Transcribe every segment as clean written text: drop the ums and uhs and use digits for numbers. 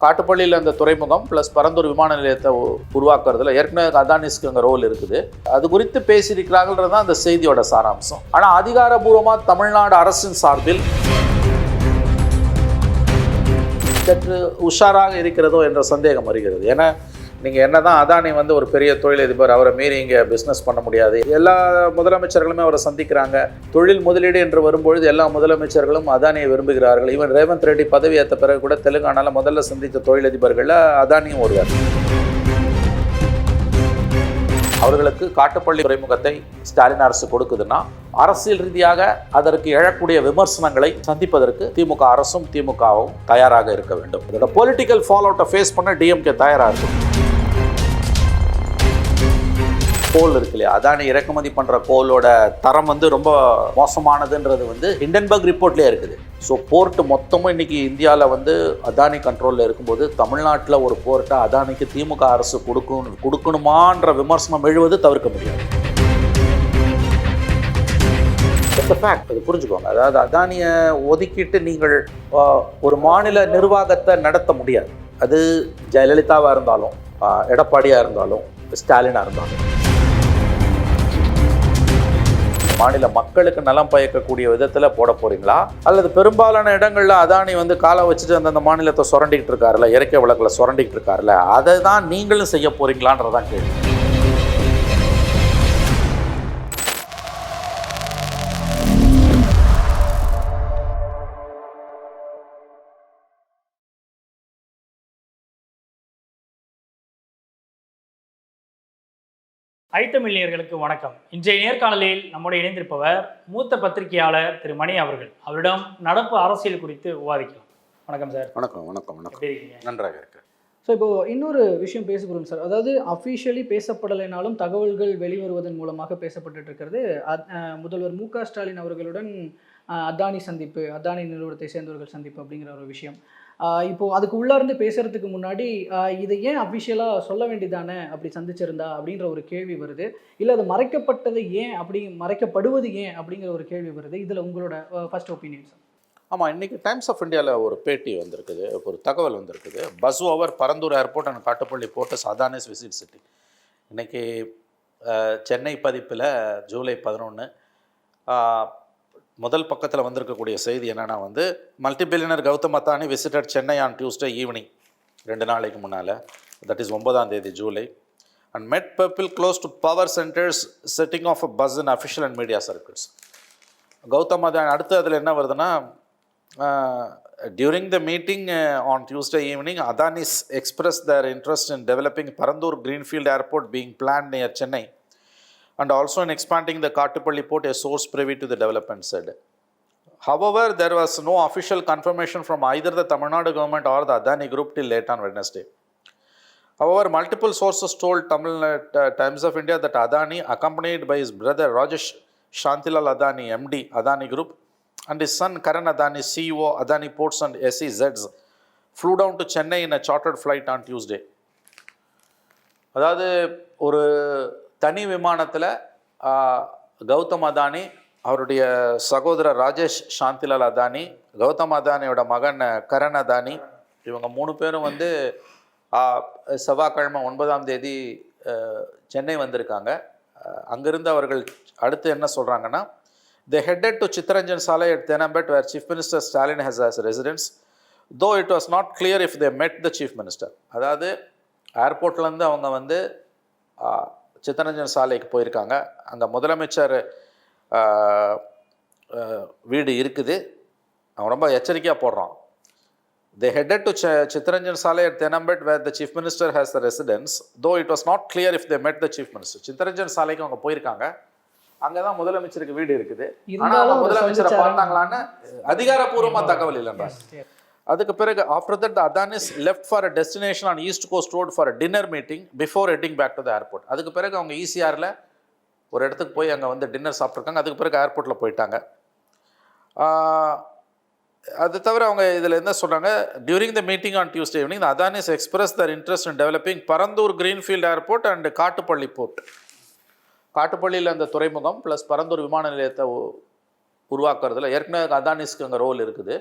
காட்டுப்பள்ளியில் அந்த துறைமுகம் ப்ளஸ் பரந்தூர் விமான நிலையத்தை உருவாக்குறதுல ஏற்கனவே அதானிஸ்க்கு அங்கே ரோல் இருக்குது. அது குறித்து பேசியிருக்கிறாங்கன்றது தான் அந்த செய்தியோட சாராம்சம். ஆனால் அதிகாரபூர்வமாக தமிழ்நாடு அரசின் சார்பில் சற்று உஷாராக இருக்கிறதோ என்ற சந்தேகம் வருகிறது. ஏன்னா நீங்கள் என்ன தான் அதானி ஒரு பெரிய தொழிலதிபர், அவரை மீறி இங்கே பிஸ்னஸ் பண்ண முடியாது. எல்லா முதலமைச்சர்களுமே அவரை சந்திக்கிறாங்க. தொழில் முதலீடு என்று வரும்பொழுது எல்லா முதலமைச்சர்களும் அதானியை விரும்புகிறார்கள். ஈவன் ரேவந்த் ரெட்டி பதவி ஏற்ற பிறகு கூட தெலுங்கானாவில் முதல்ல சந்தித்த தொழிலதிபர்களில் அதானியும் ஒருவர். அவர்களுக்கு காட்டுப்பள்ளி துறைமுகத்தை ஸ்டாலின் அரசு கொடுக்குதுன்னா அரசியல் ரீதியாக அதற்கு எழக்கூடிய விமர்சனங்களை சந்திப்பதற்கு திமுக அரசும் திமுகவும் தயாராக இருக்க வேண்டும். இதோட பொலிட்டிக்கல் ஃபால் அவுட்டை ஃபேஸ் பண்ண டிஎம்கே தயாராக இருக்கும். கோல் இருக்கு இல்லையா, அதானி இறக்குமதி பண்ணுற கோலோட தரம் ரொம்ப மோசமானதுன்றது ஹிண்டன்பர்க் ரிப்போர்ட்லேயே இருக்குது. ஸோ போர்ட்டு மொத்தமும் இன்றைக்கி இந்தியாவில் அதானி கண்ட்ரோலில் இருக்கும்போது தமிழ்நாட்டில் ஒரு போர்ட்டை அதானிக்கு திமுக அரசு கொடுக்கணுமான்ற விமர்சனம் எழுவது தவிர்க்க முடியாது. ஃபேக்ட், அது புரிஞ்சுக்கோங்க. அதாவது அதானியை ஒதுக்கிட்டு நீங்கள் ஒரு மாநில நிர்வாகத்தை நடத்த முடியாது. அது ஜெயலலிதாவாக இருந்தாலும், எடப்பாடியாக இருந்தாலும், ஸ்டாலினாக இருந்தாலும். மாநில மக்களுக்கு நலம் பயக்கக்கூடிய விதத்தில் போட போறீங்களா, அல்லது பெரும்பாலான இடங்களில் அதானி காலை வச்சுட்டு அந்த மாநிலத்தை சுரண்டிக்கிட்டு இருக்காருல்ல, இயற்கை வளங்களை சுரண்டிக்கிட்டு இருக்காருல்ல, அதை தான் நீங்களும் செய்ய போறீங்களான்றதான் கேள்வி. ஐத்தமிழ்நேயர்களுக்கு வணக்கம். இன்றைய நேர்காணலில் நம்முடைய இணைந்திருப்பவர் மூத்த பத்திரிகையாளர் திரு மணி அவர்கள். அவரிடம் நடப்பு அரசியல் குறித்து விவாதிக்கலாம். வணக்கம் சார். வணக்கம். வணக்கம். வணக்கம். நன்றாக இருக்கு. ஸோ இப்போது இன்னொரு விஷயம் பேச போகிறோம் சார். அதாவது அஃபிஷியலி பேசப்படலைனாலும் தகவல்கள் வெளிவருவதன் மூலமாக பேசப்பட்டு இருக்கிறது முதல்வர் மு.க. ஸ்டாலின் அவர்களுடன் அதானி சந்திப்பு, அதானி நிறுவனத்தை சேர்ந்தவர்கள் சந்திப்பு அப்படிங்கிற ஒரு விஷயம். இப்போது அதுக்கு உள்ளார்ந்து பேசுகிறதுக்கு முன்னாடி இதை ஏன் அஃபிஷியலாக சொல்ல வேண்டியதானே அப்படி சந்திச்சிருந்தா அப்படின்ற ஒரு கேள்வி வருது. இல்லை அது மறைக்கப்பட்டது ஏன், மறைக்கப்படுவது ஏன் அப்படிங்கிற ஒரு கேள்வி வருது. இதில் உங்களோட ஃபர்ஸ்ட் ஒப்பீனியன் சார். ஆமாம், இன்றைக்கி டைம்ஸ் ஆஃப் இந்தியாவில் ஒரு பேட்டி வந்திருக்குது, ஒரு தகவல் வந்திருக்குது. Buzz over Parandur airport and Kattupalli port Adani's visit city. இன்றைக்கி சென்னை பதிப்பில் ஜூலை 11 முதல் பக்கத்தில் வந்திருக்கக்கூடிய செய்தி என்னென்னா multibillionaire Gautam Adani visited Chennai on Tuesday evening, 2 நாளைக்கு முன்னால், that is 9 July, and met people close to power centres setting off a buzz in official and media circles. Gautam Adani அடுத்து அதில் என்ன வருதுன்னா, during the meeting on Tuesday evening, Adanis expressed their interest in developing Parandur Greenfield Airport being planned near Chennai and also in expanding the Kattupalli port, a source privy to the development said. However, there was no official confirmation from either the Tamil Nadu government or the Adani group till late on Wednesday. However, multiple sources told Tamil Times of India that Adani, accompanied by his brother Rajesh Shantilal Adani, MD, Adani Group, and his son Karan Adani, CEO, Adani Ports and SEZs, flew down to Chennai in a chartered flight on Tuesday. அதாவது ஒரு தனி விமானத்தில் கௌதம் அதானி, அவருடைய சகோதரர் ராஜேஷ் சாந்திலால் அதானி, கௌதம் அதானியோட மகன் கரண் அதானி, இவங்க 3 பேரும் செவ்வாய்க்கிழமை 9 சென்னை வந்திருக்காங்க. அங்கிருந்து அவர்கள் அடுத்து என்ன சொல்கிறாங்கன்னா, they headed to Chittaranjan Salai at Thenambet, where Chief Minister Stalin has as residence, though it was not clear if they met the Chief Minister. அதாவது ஏர்போர்ட்லேருந்து அவங்க சித்தரஞ்சன் சாலைக்கு போயிருக்காங்க. அங்கே முதலமைச்சர் வீடு இருக்குது. அவன் ரொம்ப எச்சரிக்கையாக போடுறான். they headed to Chittaranjan Salai at Thenambet, where the Chief Minister has the residence, though it was not clear if they met the Chief Minister. Chittaranjan சாலைக்கு அவங்க போயிருக்காங்க. அங்கதான் முதலமைச்சருக்கு வீடு இருக்குது. ஆனால் முதலமைச்சரை பார்த்தாங்களான்னு அதிகாரப்பூர்வமாக தகவல் இல்லைன்றா. அதுக்கு பிறகு after that Adanis left for a destination on east coast road for a dinner meeting before heading back to the airport. அதுக்கு பிறகு அவங்க ஈசிஆரில் ஒரு இடத்துக்கு போய் அங்கே டின்னர் சாப்பிட்ருக்காங்க. அதுக்கு பிறகு ஏர்போர்ட்டில் போயிட்டாங்க. அது தவிர அவங்க இதில் என்ன சொல்கிறாங்க, during the meeting on Tuesday evening Adani's express their interest in developing Parandur greenfield airport and Kattupalli port. காட்டுப்பள்ளியில் அந்த துறைமுகம் ப்ளஸ் பரந்தூர் விமான நிலையத்தை உருவாக்குறதுல ஏற்கனவே அதானிஸ்க்கு அங்கே ரோல் இருக்குது.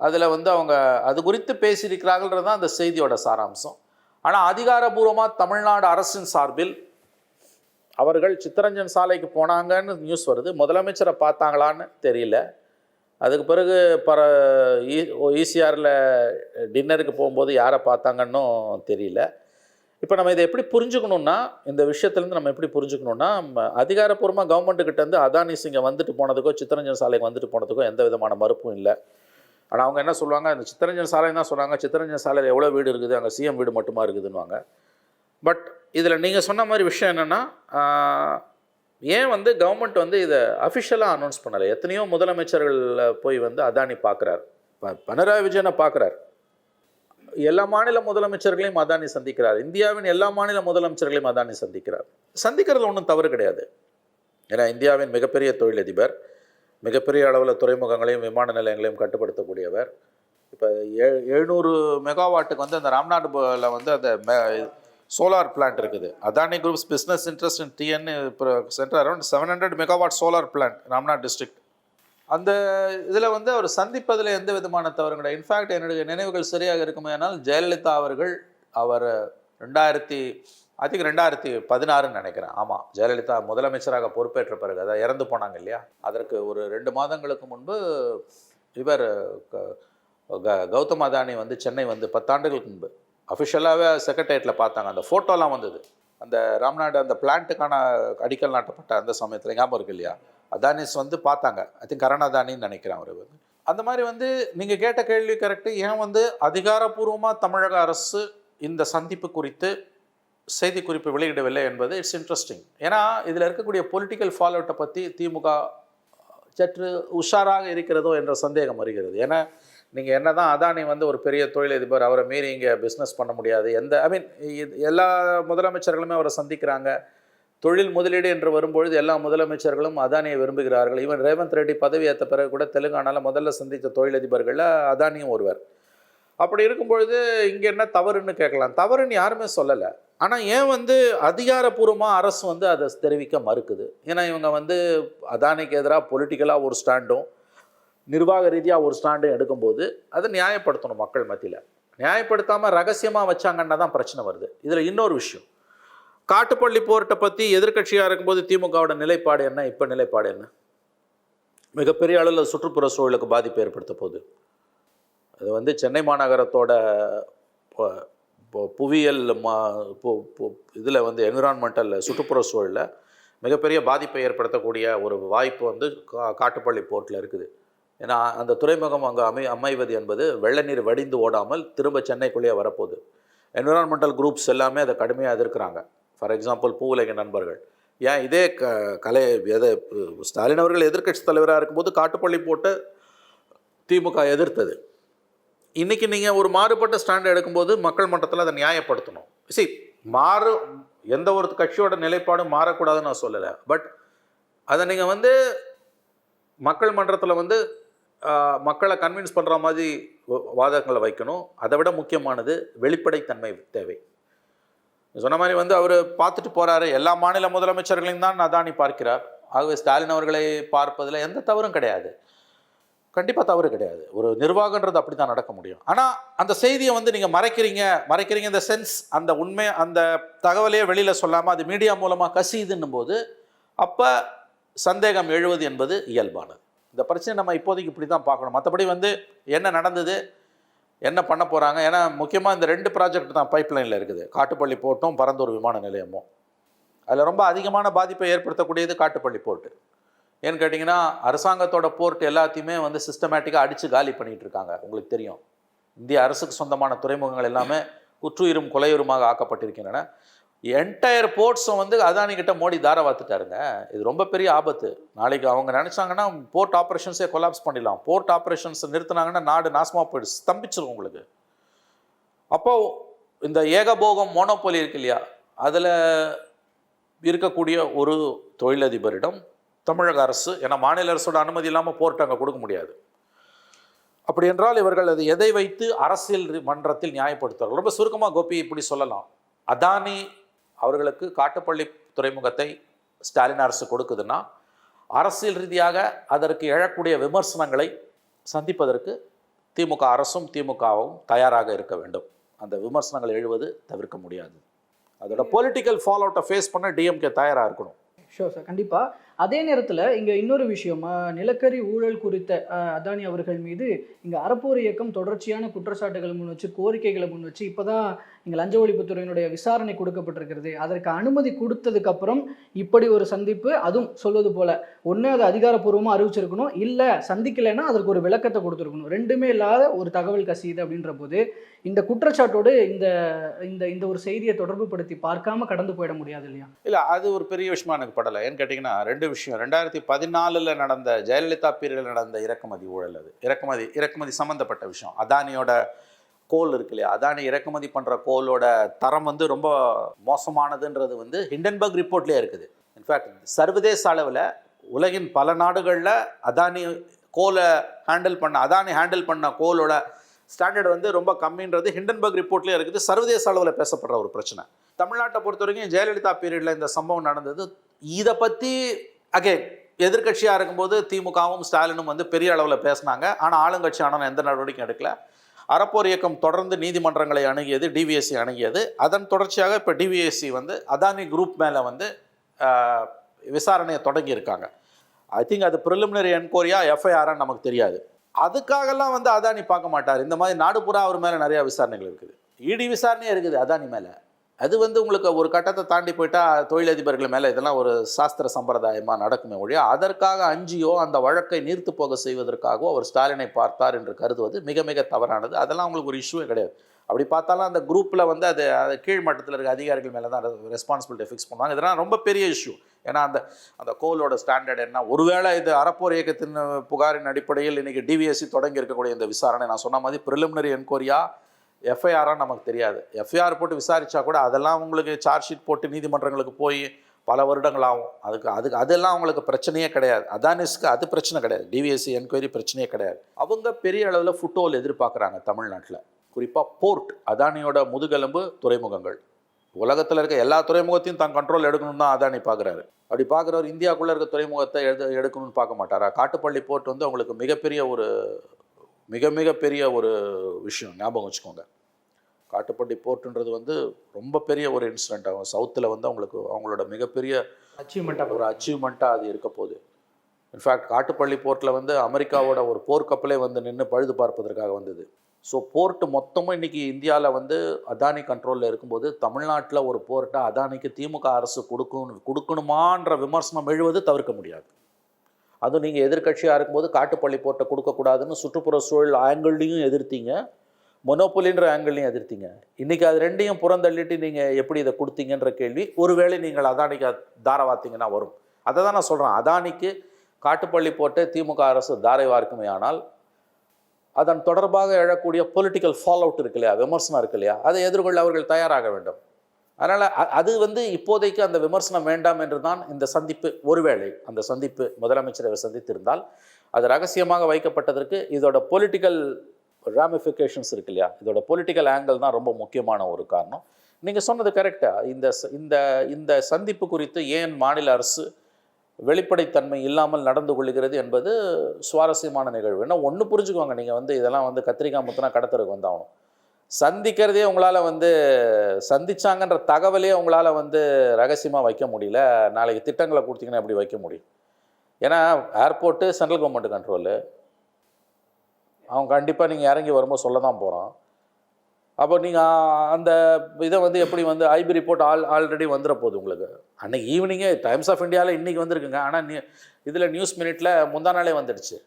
அதில் வந்து அவங்க அது குறித்து பேசியிருக்கிறார்கள்ன்றது தான் அந்த செய்தியோட சாராம்சம். ஆனால் அதிகாரபூர்வமாக தமிழ்நாடு அரசின் சார்பில் அவர்கள் சித்தரஞ்சன் சாலைக்கு போனாங்கன்னு நியூஸ் வருது. முதலமைச்சரை பார்த்தாங்களான்னு தெரியல. அதுக்கு பிறகு ஈசிஆரில் டின்னருக்கு போகும்போது யாரை பார்த்தாங்கன்னும் தெரியல. இப்போ நம்ம இதை எப்படி புரிஞ்சுக்கணுன்னா, இந்த விஷயத்துலேருந்து நம்ம எப்படி புரிஞ்சுக்கணுன்னா, அதிகாரப்பூர்வமாக கவர்மெண்ட்டுக்கிட்டேருந்து அதானிஸ் இங்கே வந்துட்டு போனதுக்கோ சித்தரஞ்சன் சாலைக்கு வந்துட்டு போனதுக்கோ எந்த விதமான மறுப்பும் இல்லை. ஆனால் அவங்க என்ன சொல்லுவாங்க, இந்த சித்தரஞ்சன் சாலை தான் சொன்னாங்க, சித்தரஞ்சன் சாலையில் எவ்வளோ வீடு இருக்குது, அங்கே சிஎம் வீடு மட்டுமா இருக்குதுன்னுவாங்க. பட் இதில் நீங்கள் சொன்ன மாதிரி விஷயம் என்னென்னா, ஏன் வந்து கவர்மெண்ட் வந்து இதை அஃபிஷியலாக அனௌன்ஸ் பண்ணலை? எத்தனையோ முதலமைச்சர்கள் போய் வந்து அதானி பார்க்குறார், பினராயி விஜயனை பார்க்குறார், எல்லா மாநில முதலமைச்சர்களையும் அதானி சந்திக்கிறார், இந்தியாவின் எல்லா மாநில முதலமைச்சர்களையும் அதானி சந்திக்கிறார். சந்திக்கிறதுல ஒன்றும் தவறு கிடையாது. ஏன்னா இந்தியாவின் மிகப்பெரிய தொழிலதிபர், மிகப்பெரிய அளவில் துறைமுகங்களையும் விமான நிலையங்களையும் கட்டுப்படுத்தக்கூடியவர். இப்போ 700 மெகாவாட்டுக்கு வந்து அந்த ராம்நாட்டில் வந்து அந்த சோலார் பிளான்ட் இருக்குது. Adani groups business interest in TN இப்போ centre around 700 megawatt solar plant Ramnath district. அந்த இதில் வந்து அவர் சந்திப்பதில் எந்த விதமான தவறும் கிடையாது. இன்ஃபேக்ட் என்னுடைய நினைவுகள் சரியாக இருக்குமே, ஆனால் ஜெயலலிதா அவர்கள் அவர் 2016 நினைக்கிறேன், ஆமாம், ஜெயலலிதா முதலமைச்சராக பொறுப்பேற்ற பிறகு, அதாவது இறந்து போனாங்க இல்லையா, அதற்கு ஒரு 2 மாதங்களுக்கு முன்பு இவர் கௌதம் அதானி வந்து சென்னை வந்து 10 ஆண்டுகளுக்கு முன்பு அஃபிஷியலாகவே செக்ரட்டேரியட்டில் பார்த்தாங்க. அந்த ஃபோட்டோலாம் வந்தது. அந்த ராம்நாடு அந்த பிளான்ட்டுக்கான அடிக்கல் நாட்டப்பட்ட அந்த சமயத்தில் ஞாபகம் இருக்கு இல்லையா, அதானிஸ் வந்து பார்த்தாங்க. ஐ திங்க் கரண் அதானின்னு நினைக்கிறேன் அவர் வந்து. அந்த மாதிரி வந்து நீங்கள் கேட்ட கேள்வி கரெக்டு. ஏன் வந்து அதிகாரப்பூர்வமாக தமிழக அரசு இந்த சந்திப்பு குறித்து செய்தி குறிப்பு வெளியிடவில்லை என்பது இட்ஸ் இன்ட்ரெஸ்டிங். ஏன்னா இதில் இருக்கக்கூடிய பொலிட்டிக்கல் ஃபாலோட்டை பற்றி திமுக சற்று உஷாராக இருக்கிறதோ என்ற சந்தேகம் வருகிறது. ஏன்னா நீங்கள் என்ன தான் அதானி வந்து ஒரு பெரிய தொழிலதிபர், அவரை மீறி இங்கே பிஸ்னஸ் பண்ண முடியாது, எல்லா முதலமைச்சர்களுமே அவரை சந்திக்கிறாங்க. தொழில் முதலீடு என்று வரும்பொழுது எல்லா முதலமைச்சர்களும் அதானியை விரும்புகிறார்கள். ஈவன் ரேவந்த் ரெட்டி பதவி ஏற்ற பிறகு கூட தெலுங்கானாவில் முதல்ல சந்தித்த தொழிலதிபர்களில் அதானியும் ஒருவர். அப்படி இருக்கும் பொழுது இங்கே என்ன தவறுன்னு கேட்கலாம். தவறுன்னு யாருமே சொல்லலை. ஆனால் ஏன் வந்து அதிகாரப்பூர்வமாக அரசு வந்து அதை தெரிவிக்க மறுக்குது? ஏன்னா இவங்க வந்து அதானிக்கு எதிராக பொலிட்டிக்கலாக ஒரு ஸ்டாண்டும் நிர்வாக ரீதியாக ஒரு ஸ்டாண்டும் எடுக்கும்போது அதை நியாயப்படுத்தணும் மக்கள் மத்தியில். நியாயப்படுத்தாமல் ரகசியமாக வச்சாங்கன்னா தான் பிரச்சனை வருது. இதில் இன்னொரு விஷயம், காட்டுப்பள்ளி போர்ட்டை பற்றி எதிர்க்கட்சியாக இருக்கும்போது திமுகவோட நிலைப்பாடு என்ன, இப்போ நிலைப்பாடு என்ன? மிகப்பெரிய அளவில் சுற்றுப்புற சூழலுக்கு பாதிப்பு ஏற்படுத்த போகுது. அது வந்து சென்னை மாநகரத்தோட புவியியல் இதில் வந்து என்விரான்மெண்டல் சுற்றுப்புற சூழலில் மிகப்பெரிய பாதிப்பை ஏற்படுத்தக்கூடிய ஒரு வாய்ப்பு வந்து காட்டுப்பள்ளி போர்ட்டில் இருக்குது. ஏன்னா அந்த துறைமுகம் அங்கே அமைவது என்பது வெள்ள நீர் வடிந்து ஓடாமல் திரும்ப சென்னைக்குள்ளேயே வரப்போகுது. என்விரான்மெண்டல் குரூப்ஸ் எல்லாமே அதை கடுமையாக எதிர்க்கிறாங்க. ஃபார் எக்ஸாம்பிள் பூவுலக நண்பர்கள். ஏன் இதே ஸ்டாலின் அவர்கள் எதிர்க்கட்சி தலைவராக இருக்கும்போது காட்டுப்பள்ளி போட்டு திமுக எதிர்த்தது. இன்றைக்கி நீங்கள் ஒரு மாறுபட்ட ஸ்டாண்ட் எடுக்கும்போது மக்கள் மன்றத்தில் அதை நியாயப்படுத்தணும். எந்த ஒரு கட்சியோட நிலைப்பாடும் மாறக்கூடாதுன்னு நான் சொல்லலை. பட் அதை நீங்கள் வந்து மக்கள் மன்றத்தில் வந்து மக்களை கன்வின்ஸ் பண்ணுற மாதிரி வாதங்களை வைக்கணும். அதை விட முக்கியமானது வெளிப்படைத்தன்மை தேவை. சொன்ன மாதிரி வந்து அவர் பார்த்துட்டு போகிறாரு, எல்லா மாநில முதலமைச்சர்களையும் தான் அதானி பார்க்கிறார். ஆகவே ஸ்டாலின் அவர்களை பார்ப்பதில் எந்த தவறும் கிடையாது, கண்டிப்பாக தவறு கிடையாது. ஒரு நிர்வாகன்றது அப்படி தான் நடக்க முடியும். ஆனால் அந்த செய்தியை வந்து நீங்கள் மறைக்கிறீங்க இந்த சென்ஸ், அந்த உண்மை, அந்த தகவலையே வெளியில் சொல்லாமல் அது மீடியா மூலமாக கசியுதுன்னும் போது அப்போ சந்தேகம் எழுவது என்பது இயல்பானது. இந்த பிரச்சனை நம்ம இப்போதைக்கு இப்படி தான் பார்க்கணும். மற்றபடி வந்து என்ன நடந்தது, என்ன பண்ண போகிறாங்க. ஏன்னா முக்கியமாக இந்த 2 ப்ராஜெக்ட் தான் பைப்லைனில் இருக்குது, காட்டுப்பள்ளி போர்ட்டும் பரந்தூர் விமான நிலையமும். அதில் ரொம்ப அதிகமான பாதிப்பை ஏற்படுத்தக்கூடியது காட்டுப்பள்ளி போர்ட்டு. ஏன்னு கேட்டிங்கன்னா அரசாங்கத்தோட போர்ட் எல்லாத்தையுமே வந்து சிஸ்டமேட்டிக்காக அடித்து காலி பண்ணிகிட்டு இருக்காங்க. உங்களுக்கு தெரியும், இந்திய அரசுக்கு சொந்தமான துறைமுகங்கள் எல்லாமே குற்றுயிரும் கொலையுருமாக ஆக்கப்பட்டிருக்கின்றன. என்டையர் போர்ட்ஸும் வந்து அதானிக்கிட்ட மோடி தார வாத்துட்டாருங்க. இது ரொம்ப பெரிய ஆபத்து. நாளைக்கு அவங்க நினச்சாங்கன்னா போர்ட் ஆப்ரேஷன்ஸே கொலாப்ஸ் பண்ணிடலாம். போர்ட் ஆப்ரேஷன்ஸை நிறுத்தினாங்கன்னா நாடு நாசமாக போயிடுச்சு, ஸ்தம்பிச்சிடும் உங்களுக்கு. அப்போது இந்த ஏகபோகம் மோனோபோலி இருக்கு இல்லையா, அதில் இருக்கக்கூடிய ஒரு தொழிலதிபரிடம் தமிழக அரசு, ஏன்னா மாநில அரசோட அனுமதி இல்லாமல் போர்ட் அங்கே கொடுக்க முடியாது. அப்படி என்றால் இவர்கள் அது எதை வைத்து அரசியல் மன்றத்தில் நியாயப்படுத்துவார்கள்? ரொம்ப சுருக்கமாக கோபி இப்படி சொல்லலாம், அதானி அவர்களுக்கு காட்டுப்பள்ளி துறைமுகத்தை ஸ்டாலின் அரசு கொடுக்குதுன்னா அரசியல் ரீதியாக அதற்கு எழக்கூடிய விமர்சனங்களை சந்திப்பதற்கு திமுக அரசும் திமுகவும் தயாராக இருக்க வேண்டும். அந்த விமர்சனங்கள் எழுவது தவிர்க்க முடியாது. அதோட பொலிட்டிக்கல் ஃபால் அவுட்டை ஃபேஸ் பண்ண டிஎம்கே தயாராக இருக்கணும். ஷோர் சார், கண்டிப்பாக. அதே நேரத்தில் இங்கே இன்னொரு விஷயம், நிலக்கரி ஊழல் குறித்த அதானி அவர்கள் மீது இங்கே அறப்போர் இயக்கம் தொடர்ச்சியான குற்றச்சாட்டுகள் முன் வச்சு, கோரிக்கைகளை முன் வச்சு, இப்போ தான் இங்கே லஞ்ச ஒழிப்புத்துறையினுடைய விசாரணை கொடுக்கப்பட்டிருக்கிறது. அதற்கு அனுமதி கொடுத்ததுக்கப்புறம் இப்படி ஒரு சந்திப்பு, அதுவும் சொல்வது போல் ஒன்று அது அதிகாரப்பூர்வமாக அறிவிச்சிருக்கணும், இல்லை சந்திக்கலைன்னா அதற்கு ஒரு விளக்கத்தை கொடுத்துருக்கணும். ரெண்டுமே இல்லாத ஒரு தகவல் கசியுது அப்படின்ற போது இந்த குற்றச்சாட்டோடு இந்த இந்த இந்த ஒரு செய்தியை தொடர்பு படுத்தி பார்க்காம கடந்து போயிட முடியாது இல்லையா? இல்லை, அது ஒரு பெரிய விஷயமா எனக்கு படலை. ஏன்னு கேட்டிங்கன்னா, ரெண்டு விஷயம். 2014 நடந்த ஜெயலலிதா பீரியடில் நடந்த இறக்குமதி ஊழல், அது இறக்குமதி சம்மந்தப்பட்ட விஷயம். அதானியோட கோல் இருக்கு இல்லையா, அதானி இறக்குமதி பண்ணுற கோலோட தரம் ரொம்ப மோசமானதுன்றது ஹிண்டன்பர்க் ரிப்போர்ட்லேயே இருக்குது. இன்ஃபேக்ட் சர்வதேச அளவில் உலகின் பல நாடுகளில் அதானி ஹேண்டில் பண்ண கோலோட ஸ்டாண்டர்ட் ரொம்ப கம்மின்றது ஹிண்டன்பர்க் ரிப்போர்ட்லேயே இருக்குது. சர்வதேச அளவில் பேசப்படுற ஒரு பிரச்சனை. தமிழ்நாட்டை பொறுத்த வரைக்கும் ஜெயலலிதா பீரியடில் இந்த சம்பவம் நடந்தது. இதை பற்றி எதிர்கட்சியாக இருக்கும்போது திமுகவும் ஸ்டாலினும் பெரிய அளவில் பேசினாங்க. ஆனால் ஆளுங்கட்சியான எந்த நடவடிக்கையும் எடுக்கல. அறப்போர் இயக்கம் தொடர்ந்து நீதிமன்றங்களை அணுகியது, டிவிஎஸ்சி அணுகியது. அதன் தொடர்ச்சியாக இப்போ டிவிஎஸ்சி அதானி குரூப் மேலே விசாரணையை தொடங்கியிருக்காங்க. ஐ திங்க் அது ப்ரிலிமினரி என்கொயரியா எஃப்ஐஆரான்னு நமக்கு தெரியாது. அதுக்காகலாம் அதானி பார்க்க மாட்டார். இந்த மாதிரி நாடு பூரா அவர் மேலே நிறையா விசாரணைகள் இருக்குது. இடி விசாரணையே இருக்குது அதானி மேலே. அது உங்களுக்கு ஒரு கட்டத்தை தாண்டி போயிட்டால் தொழிலதிபர்கள் மேலே இதெல்லாம் ஒரு சாஸ்திர சம்பிரதாயமாக நடக்குமே ஒழிய, அதற்காக அஞ்சியோ அந்த வழக்கை நீர்த்து போக செய்வதற்காகவோ அவர் ஸ்டாலினை பார்த்தார் என்று கருதுவது மிக மிக தவறானது. அதெல்லாம் அவங்களுக்கு ஒரு இஷ்யூவே கிடையாது. அப்படி பார்த்தாலும் அந்த குரூப்பில் அது கீழ் மட்டத்தில் இருக்க அதிகாரிகள் மேலே தான் ரெஸ்பான்சிபிலிட்டி ஃபிக்ஸ் பண்ணுவாங்க. இதெல்லாம் ரொம்ப பெரிய இஷ்யூ. ஏன்னா அந்த கோலோட ஸ்டாண்டர்ட் என்ன, ஒருவேளை இது அறப்போர் இயக்கத்தின் புகாரின் அடிப்படையில் இன்றைக்கி டிவிஎஸ்சி தொடங்கி இருக்கக்கூடிய இந்த விசாரணை, நான் சொன்ன மாதிரி ப்ரிலிமினரி என்கொயரியா எஃப்ஐஆரான்னு நமக்கு தெரியாது. எஃப்ஐஆர் போட்டு விசாரித்தா கூட அதெல்லாம் உங்களுக்கு சார்ஜ் ஷீட் போட்டு நீதிமன்றங்களுக்கு போய் பல வருடங்கள் ஆகும். அதெல்லாம் அவங்களுக்கு பிரச்சனையே கிடையாது. அதானிஸ்க்கு அது பிரச்சனை கிடையாது. டிவிஎஸ்சி என்கொயரி பிரச்சனையே கிடையாது. அவங்க பெரிய அளவில் ஃபுட்ஹோல் எதிர்பார்க்குறாங்க தமிழ்நாட்டில். குறிப்பாக போர்ட், அதானியோட முதுகெலும்பு துறைமுகங்கள். உலகத்தில் இருக்க எல்லா துறைமுகத்தையும் தான் கண்ட்ரோல் எடுக்கணும்னு தான் அதானி பார்க்குறாரு. அப்படி பார்க்குறவர் இந்தியாவுக்குள்ளே இருக்க துறைமுகத்தை எடுக்கணும்னு பார்க்க மாட்டாரா? காட்டுப்பள்ளி போர்ட் அவங்களுக்கு மிகப்பெரிய ஒரு விஷயம். ஞாபகம் வச்சுக்கோங்க, காட்டுப்பள்ளி போர்ட்டுன்றது ரொம்ப பெரிய ஒரு இன்சிடென்ட். அவங்க சவுத்தில் அவங்களோட மிகப்பெரிய அச்சீவ்மெண்ட்டாக அது இருக்க போகுது. இன்ஃபேக்ட் காட்டுப்பள்ளி போர்ட்டில் அமெரிக்காவோட ஒரு போர்க்கப்பலே நின்று பழுது பார்ப்பதற்காக வந்தது. ஸோ போர்ட்டு மொத்தமும் இன்றைக்கி இந்தியாவில் அதானி கண்ட்ரோலில் இருக்கும்போது தமிழ்நாட்டில் ஒரு போர்ட்டை அதானிக்கு திமுக அரசு கொடுக்கணுமான்ற விமர்சனம் எழுவது தவிர்க்க முடியாது. அதுவும் நீங்கள் எதிர்கட்சியாக இருக்கும்போது காட்டுப்பள்ளி போர்ட்டை கொடுக்கக்கூடாதுன்னு சுற்றுப்புற சூழல் ஆங்கிள்லையும் எதிர்த்தீங்க, மொனோபொலின்ற ஆங்கிள்லையும் எதிர்த்தீங்க. இன்றைக்கி அது ரெண்டையும் புறந்தள்ளிட்டு நீங்கள் எப்படி இதை கொடுத்தீங்கன்ற கேள்வி ஒருவேளை நீங்கள் அதானிக்கு தாரவாத்தீங்கன்னா வரும். அதை தான் நான் சொல்கிறேன். அதானிக்கு காட்டுப்பள்ளி போர்ட்டை திமுக அரசு தாரை வார்க்குமே ஆனால் அதன் தொடர்பாக எழக்கூடிய பொலிட்டிக்கல் ஃபால் அவுட் இருக்கு இல்லையா, விமர்சனம் இருக்கு இல்லையா, அதை எதிர்கொள்ள அவர்கள் தயாராக வேண்டும். அதனால் அது இப்போதைக்கு அந்த விமர்சனம் வேண்டாம் என்று தான் இந்த சந்திப்பு, ஒருவேளை அந்த சந்திப்பு முதலமைச்சரை சந்தித்திருந்தால் அது ரகசியமாக வைக்கப்பட்டதற்கு இதோட பொலிட்டிக்கல் ராமிஃபிகேஷன்ஸ் இருக்கு இல்லையா, இதோட பொலிட்டிக்கல் ஆங்கிள் தான் ரொம்ப முக்கியமான ஒரு காரணம். நீங்கள் சொன்னது கரெக்டாக. இந்த சந்திப்பு குறித்து ஏன் மாநில அரசு வெளிப்படைத்தன்மை இல்லாமல் நடந்து கொள்கிறது என்பது சுவாரஸ்யமான நிகழ்வு. ஏன்னா ஒன்று புரிஞ்சுக்கோங்க, நீங்கள் இதெல்லாம் கத்திரிக்காய் முத்தினா கடத்தருக்கு வந்தாகணும். சந்திக்கிறதே உங்களால் சந்திச்சாங்கன்ற தகவலே உங்களால் ரகசியமாக வைக்க முடியல. நாளைக்கு திட்டங்களை கொடுத்தீங்கன்னா எப்படி வைக்க முடியும்? ஏன்னா ஏர்போர்ட்டு சென்ட்ரல் கவர்மெண்ட் கண்ட்ரோலு. அவங்க கண்டிப்பாக நீங்கள் இறங்கி வரும்போது சொல்ல தான் போகிறோம். அப்போ நீங்கள் அந்த இதை எப்படி ஐபி ரிப்போர்ட் ஆல்ரெடி வந்துட போகுது உங்களுக்கு. அன்றைக்கி ஈவினிங்கே டைம்ஸ் ஆஃப் இந்தியாவில் இன்றைக்கி வந்திருக்குங்க. ஆனால் இதில் நியூஸ் மினிட்டில் முந்தா நாளே வந்துடுச்சு,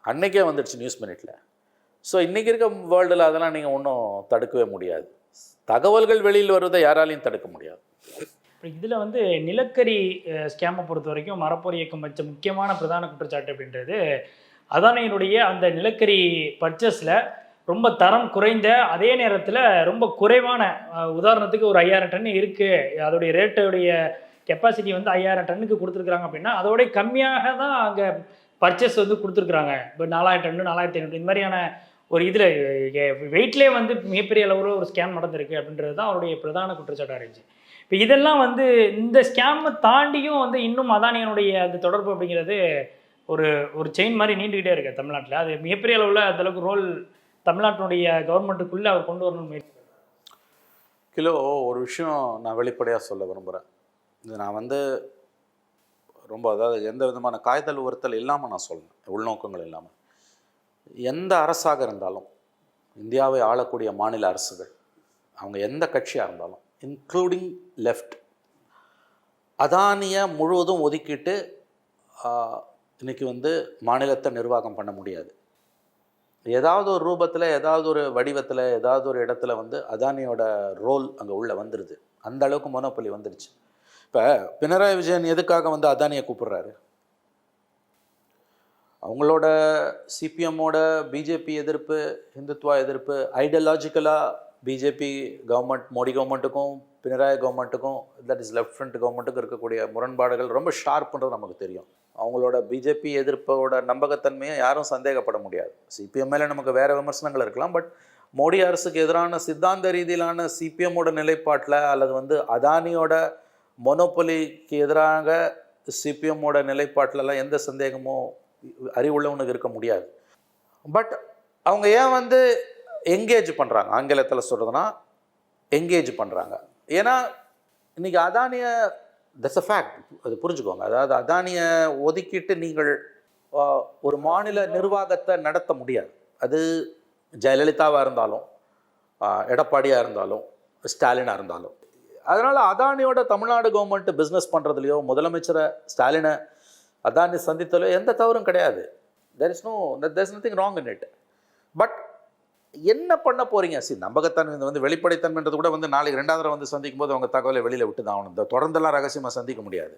அன்றைக்கே வந்துடுச்சு நியூஸ் மினிட்டில். ஸோ இன்றைக்கி இருக்க வேர்ல்டில் அதெல்லாம் நீங்கள் ஒன்றும் தடுக்கவே முடியாது. தகவல்கள் வெளியில் வருவதை யாராலையும் தடுக்க முடியாது. இதில் நிலக்கரி ஸ்கேமை பொறுத்த வரைக்கும் அறப்போர் இயக்கம் வச்ச முக்கியமான பிரதான குற்றச்சாட்டு அப்படின்றது அதானியினுடைய அந்த நிலக்கரி பர்ச்சேஸில் ரொம்ப தரம் குறைந்த, அதே நேரத்தில் ரொம்ப குறைவான, உதாரணத்துக்கு ஒரு 5000 டன் இருக்குது, அதோடைய ரேட்டோடைய கெப்பாசிட்டி 5000 டன்னுக்கு கொடுத்துருக்குறாங்க அப்படின்னா அதோடைய கம்மியாக தான் அங்கே பர்ச்சேஸ் கொடுத்துருக்குறாங்க. இப்போ 4000 டன்னு 4500 இந்த மாதிரியான ஒரு இதில் வெயிட்லேயே மிகப்பெரிய அளவில் ஒரு ஸ்கேம் நடந்திருக்கு அப்படின்றது தான் அவருடைய பிரதான குற்றச்சாட்டாக இருந்துச்சு. இப்போ இதெல்லாம் இந்த ஸ்கேமை தாண்டியும் இன்னும் அதானியனுடைய அந்த தொடர்பு அப்படிங்கிறது ஒரு செயின் மாதிரி நீண்டுக்கிட்டே இருக்குது தமிழ்நாட்டில். அது மிகப்பெரிய அளவில் அந்தளவுக்கு ரோல் தமிழ்நாட்டினுடைய கவர்மெண்ட்டுக்குள்ளே அவர் கொண்டு வரணும் முயற்சி? கிலோ ஒரு விஷயம் நான் வெளிப்படையாக சொல்ல விரும்புகிறேன். இது நான் வந்து ரொம்ப அதாவது எந்த விதமான காய்தல் உறுத்தல் இல்லாமல் நான் சொல்லணும், உள்நோக்கங்கள் இல்லாமல். எந்த அரசாக இருந்தாலும், இந்தியாவை ஆளக்கூடிய மாநில அரசுகள், அவங்க எந்த கட்சியாக இருந்தாலும், இன்க்ளூடிங் லெஃப்ட், அதானியை முழுவதும் ஒதுக்கிட்டு இன்றைக்கி வந்து மாநிலத்தை நிர்வாகம் பண்ண முடியாது. ஏதாவது ஒரு ரூபத்தில், ஏதாவது ஒரு வடிவத்தில், ஏதாவது ஒரு இடத்துல வந்து அதானியோட ரோல் அங்கே உள்ளே வந்துடுது. அந்த அளவுக்கு மோனோபொலி வந்துடுச்சு. இப்போ பினராயி விஜயன் எதுக்காக வந்து அதானியை கூப்பிடுறாரு? அவங்களோட சிபிஎம்மோட பிஜேபி எதிர்ப்பு, இந்துத்வா எதிர்ப்பு, ஐடியாலஜிக்கலாக பிஜேபி கவர்மெண்ட், மோடி கவர்மெண்ட்டுக்கும் பினராயி கவர்மெண்ட்டுக்கும், தட் இஸ் லெஃப்ட் ஃப்ரண்ட் கவர்மெண்ட்டுக்கும் இருக்கக்கூடிய முரண்பாடுகள் ரொம்ப ஷார்ப்புன்றது நமக்கு தெரியும். அவங்களோட பிஜேபி எதிர்ப்போட நம்பகத்தன்மையை யாரும் சந்தேகப்பட முடியாது. சிபிஎம் மேலே நமக்கு வேறு விமர்சனங்கள் இருக்கலாம், பட் மோடி அரசுக்கு எதிரான சித்தாந்த ரீதியிலான சிபிஎம்மோட நிலைப்பாட்டில் அல்லது வந்து அதானியோட மொனோபொலிக்கு எதிராக சிபிஎம்மோட நிலைப்பாட்டிலலாம் எந்த சந்தேகமும் அறிவுள்ளவனுக்கு இருக்க முடியாது. பட் அவங்க ஏன் வந்து எங்கேஜ் பண்ணுறாங்க, ஆங்கிலத்தில் சொல்கிறதுனா எங்கேஜ் பண்ணுறாங்க? ஏன்னா இன்றைக்கி அதானியை, தட்ஸ் அ ஃபேக்ட், அது புரிஞ்சுக்கோங்க. அதாவது அதானியை ஒதுக்கிட்டு நீங்கள் ஒரு மாநில நிர்வாகத்தை நடத்த முடியாது. அது ஜெயலலிதாவாக இருந்தாலும், எடப்பாடியாக இருந்தாலும், ஸ்டாலினாக இருந்தாலும். அதனால் அதானியோட தமிழ்நாடு கவர்மெண்ட் பிஸ்னஸ் பண்ணுறதுலையோ, முதலமைச்சரை ஸ்டாலினை அதானி சந்தித்தலையோ எந்த தவறும் கிடையாது. There is nothing wrong in it. But என்ன பண்ண போகிறீங்க? நம்பகத்தன்மை வந்து வெளிப்படைத்தன்மைன்றது கூட வந்து நாளைக்கு 2வது தடவை வந்து சந்திக்கும் போது அவங்க தகவலை வெளியில் விட்டு தான் ஆகணும். இந்த தொடர்ந்தெல்லாம் ரகசியமாக சந்திக்க முடியாது.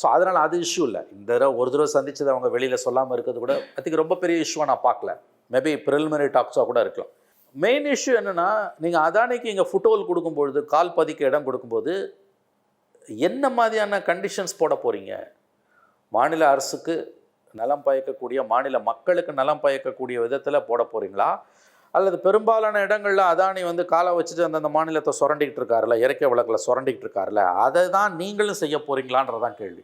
ஸோ அதனால் அது இஷ்யூ இல்லை. இந்த தடவை ஒரு தடவை சந்திச்சதை அவங்க வெளியில் சொல்லாமல் இருக்கிறது கூட அதுக்கு ரொம்ப பெரிய இஷ்யூவாக நான் பார்க்கல. மேபி ப்ரிலிமினரி டாக்ஸாக கூட இருக்கலாம். மெயின் இஷ்யூ என்னென்னா, நீங்கள் அதானிக்கு இங்கே ஃபுட்ஹோல் கொடுக்கும்பொழுது, கால் பதிக்க இடம் கொடுக்கும்போது என்ன மாதிரியான கண்டிஷன்ஸ் போட போகிறீங்க? மாநில அரசுக்கு நலம் பயக்கக்கூடிய, மாநில மக்களுக்கு நலம் பயக்கக்கூடிய விதத்தில் போட போகிறீங்களா? அல்லது பெரும்பாலான இடங்களில் அதானி வந்து காலை வச்சுட்டு அந்தந்த மாநிலத்தை சுரண்டிக்கிட்டு இருக்காருல, இயற்கை வளத்தில் சுரண்டிக்கிட்டு இருக்காருல, அதை தான் நீங்களும் செய்ய போகிறீங்களான்றதான் கேள்வி.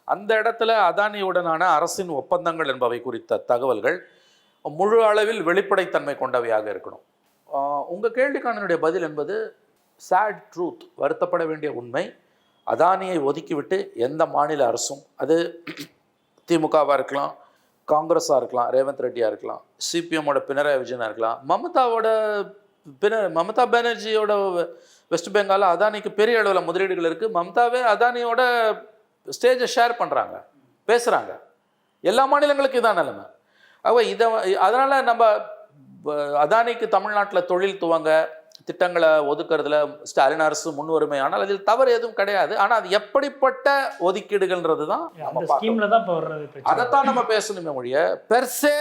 அந்த இடத்துல அதானியுடனான அரசின் ஒப்பந்தங்கள் என்பவை குறித்த தகவல்கள் முழு அளவில் வெளிப்படைத்தன்மை கொண்டவையாக இருக்கணும். உங்கள் கேள்விக்கான பதில் என்பது சேட் ட்ரூத், வருத்தப்பட வேண்டிய உண்மை. அதானியை ஒதுக்கிவிட்டு எந்த மாநில அரசும், அது திமுகவாக இருக்கலாம், காங்கிரஸாக இருக்கலாம், ரேவந்த் ரெட்டியாக இருக்கலாம், சிபிஎம்மோட பினராயி விஜயனாக இருக்கலாம், மமதா பானர்ஜியோட வெஸ்ட் பெங்காலில் அதானிக்கு பெரிய அளவில் முதலீடுகள் இருக்குது. மம்தாவே அதானியோட ஸ்டேஜை ஷேர் பண்ணுறாங்க, பேசுகிறாங்க. எல்லா மாநிலங்களுக்கும் இதான் நிலைமை. அதனால் நம்ம அதானிக்கு தமிழ்நாட்டில் தொழில் துவங்க திட்டங்களை ஒதுக்குறதுல ஸ்டாலின் அரசு முன்வருமை, ஆனால் அதில் தவறு எதுவும் கிடையாது. ஆனால் அது எப்படிப்பட்ட ஒதுக்கீடுகள்ன்றது தான், அதைத்தான் நம்ம பேசணுமே ஒழிய பெர்சே